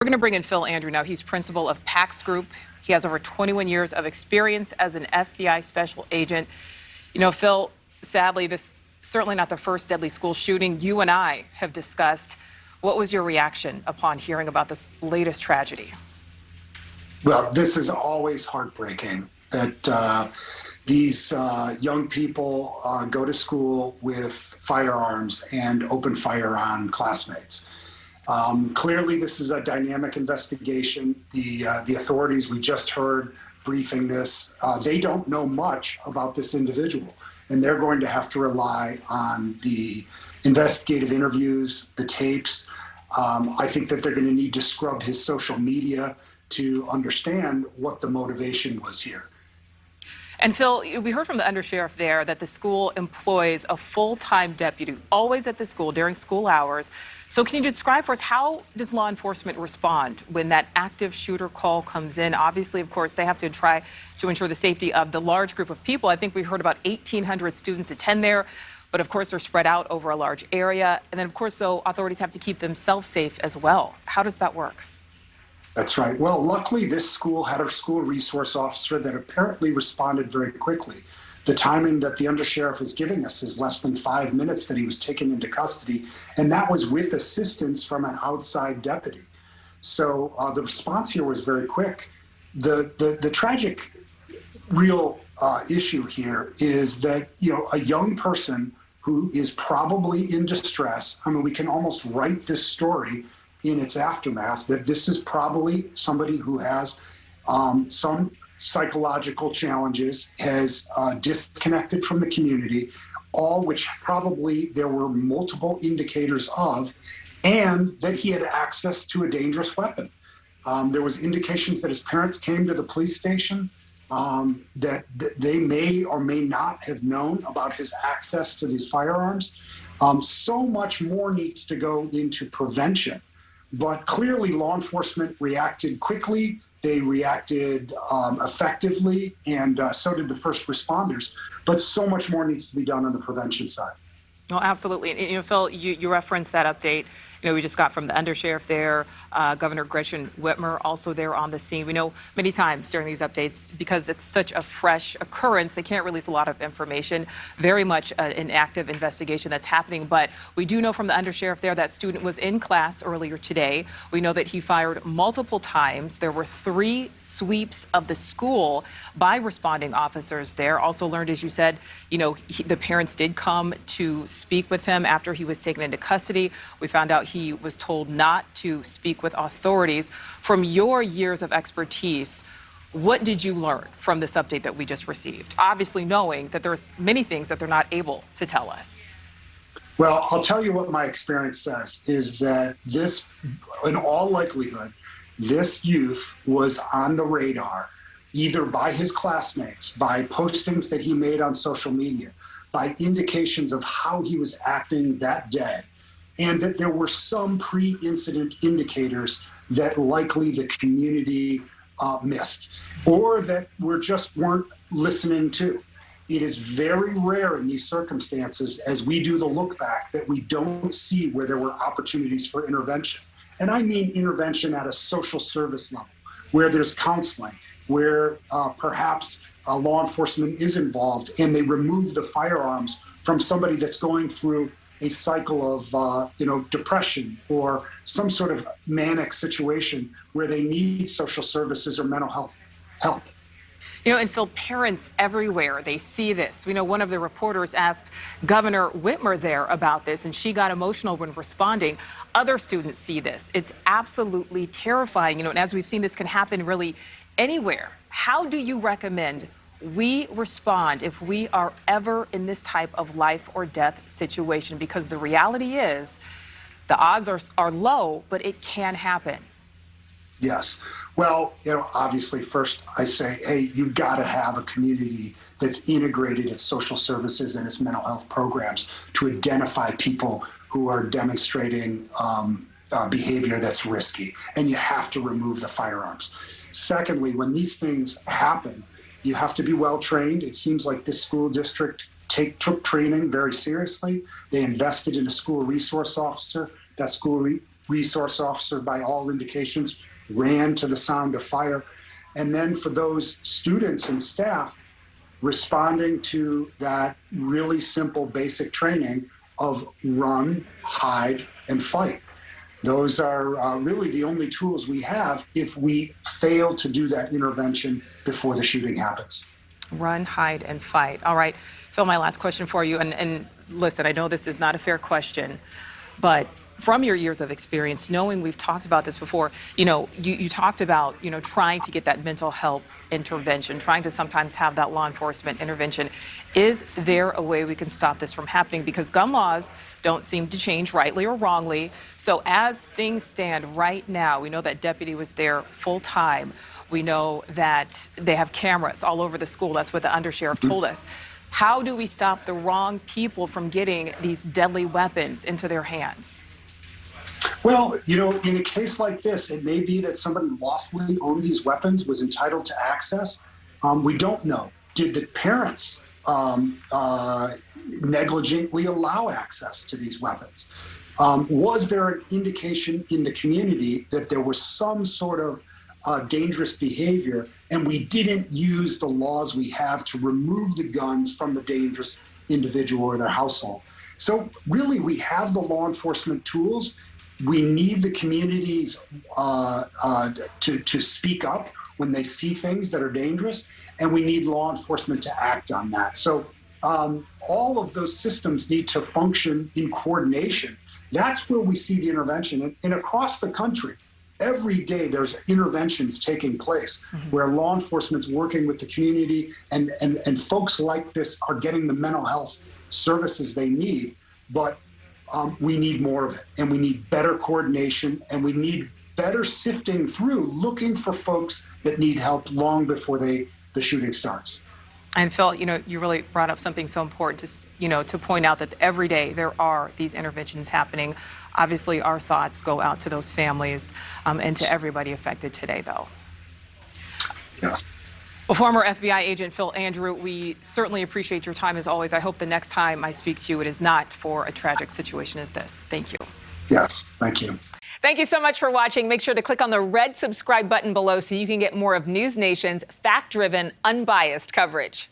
We're going to bring in Phil Andrew now. He's principal of PAX Group. He has over 21 years of experience as an FBI special agent. You know, Phil, sadly, this is certainly not the first deadly school shooting you and I have discussed. What was your reaction upon hearing about this latest tragedy? Well, this is always heartbreaking that these young people go to school with firearms and open fire on classmates. Clearly, this is a dynamic investigation. The authorities we just heard briefing this, they don't know much about this individual, and they're going to have to rely on the investigative interviews, the tapes. I think that they're going to need to scrub his social media to understand what the motivation was here. And Phil, we heard from the undersheriff there that the school employs a full-time deputy, always at the school during school hours. So can you describe for us, how does law enforcement respond when that active shooter call comes in? Obviously, of course, they have to try to ensure the safety of the large group of people. I think we heard about 1,800 students attend there, but of course they're spread out over a large area. And then of course, though, authorities have to keep themselves safe as well. How does that work? That's right. Well, luckily, this school had a school resource officer that apparently responded very quickly. The timing that the undersheriff is giving us is less than 5 minutes that he was taken into custody, and that was with assistance from an outside deputy. So the response here was very quick. The tragic real issue here is that, you know, a young person who is probably in distress, I mean, we can almost write this story in its aftermath, that this is probably somebody who has some psychological challenges, has disconnected from the community, all which probably there were multiple indicators of, and that he had access to a dangerous weapon. There was indications that his parents came to the police station, that they may or may not have known about his access to these firearms. So much more needs to go into prevention. But clearly, law enforcement reacted quickly. They reacted effectively, and so did the first responders. But so much more needs to be done on the prevention side. Oh, absolutely. And, you know, Phil, you referenced that update. You know, we just got from the undersheriff there, Governor Gretchen Whitmer also there on the scene. We know many times during these updates, because it's such a fresh occurrence, they can't release a lot of information. Very much an active investigation that's happening. But we do know from the undersheriff there that student was in class earlier today. We know that he fired multiple times. There were 3 sweeps of the school by responding officers there. Also learned, as you said, you know, the parents did come to speak with him after he was taken into custody. We found out he was told not to speak with authorities. From your years of expertise, what did you learn from this update that we just received? Obviously knowing that there's many things that they're not able to tell us. Well, I'll tell you what my experience says is that this, in all likelihood, this youth was on the radar, either by his classmates, by postings that he made on social media, by indications of how he was acting that day, and that there were some pre-incident indicators that likely the community missed, or that weren't listening to. It is very rare in these circumstances, as we do the look back, that we don't see where there were opportunities for intervention. And I mean intervention at a social service level, where there's counseling, where perhaps law enforcement is involved and they remove the firearms from somebody that's going through a cycle of depression or some sort of manic situation where they need social services or mental health help. You know, and Phil, parents everywhere, they see this. We know one of the reporters asked Governor Whitmer there about this, and she got emotional when responding. Other students see this. It's absolutely terrifying. You know, and as we've seen, this can happen really anywhere. How do you recommend we respond if we are ever in this type of life or death situation? Because the reality is the odds are low, but it can happen. Yes. Well, you know, obviously, first I say, hey, you've got to have a community that's integrated its social services and its mental health programs to identify people who are demonstrating behavior that's risky, and you have to remove the firearms. Secondly, when these things happen, you have to be well trained. It seems like this school district took training very seriously. They invested in a school resource officer. That school resource officer, by all indications, ran to the sound of fire. And then for those students and staff, responding to that really simple basic training of run, hide, and fight. Those are really the only tools we have if we fail to do that intervention before the shooting happens. Run, hide, and fight. All right, Phil, my last question for you. And listen, I know this is not a fair question, but from your years of experience, knowing we've talked about this before, you talked about, trying to get that mental health intervention, trying to sometimes have that law enforcement intervention. Is there a way we can stop this from happening? Because gun laws don't seem to change rightly or wrongly. So as things stand right now, we know that deputy was there full time. We know that they have cameras all over the school. That's what the undersheriff told us. How do we stop the wrong people from getting these deadly weapons into their hands? Well, in a case like this, it may be that somebody lawfully owned these weapons, was entitled to access. We don't know. Did the parents negligently allow access to these weapons? Was there an indication in the community that there was some sort of dangerous behavior, and we didn't use the laws we have to remove the guns from the dangerous individual or their household? So really, we have the law enforcement tools. We need the communities to speak up when they see things that are dangerous, and we need law enforcement to act on that. So all of those systems need to function in coordination. That's where we see the intervention. And across the country, every day there's interventions taking place where law enforcement's working with the community, and folks like this are getting the mental health services they need. But we need more of it, and we need better coordination, and we need better sifting through, looking for folks that need help long before the shooting starts. And Phil, you really brought up something so important to point out that every day there are these interventions happening. Obviously, our thoughts go out to those families and to everybody affected today, though. Yes. Well, former FBI agent Phil Andrew, we certainly appreciate your time as always. I hope the next time I speak to you, it is not for a tragic situation as this. Thank you. Yes, thank you. Thank you so much for watching. Make sure to click on the red subscribe button below so you can get more of NewsNation's fact-driven, unbiased coverage.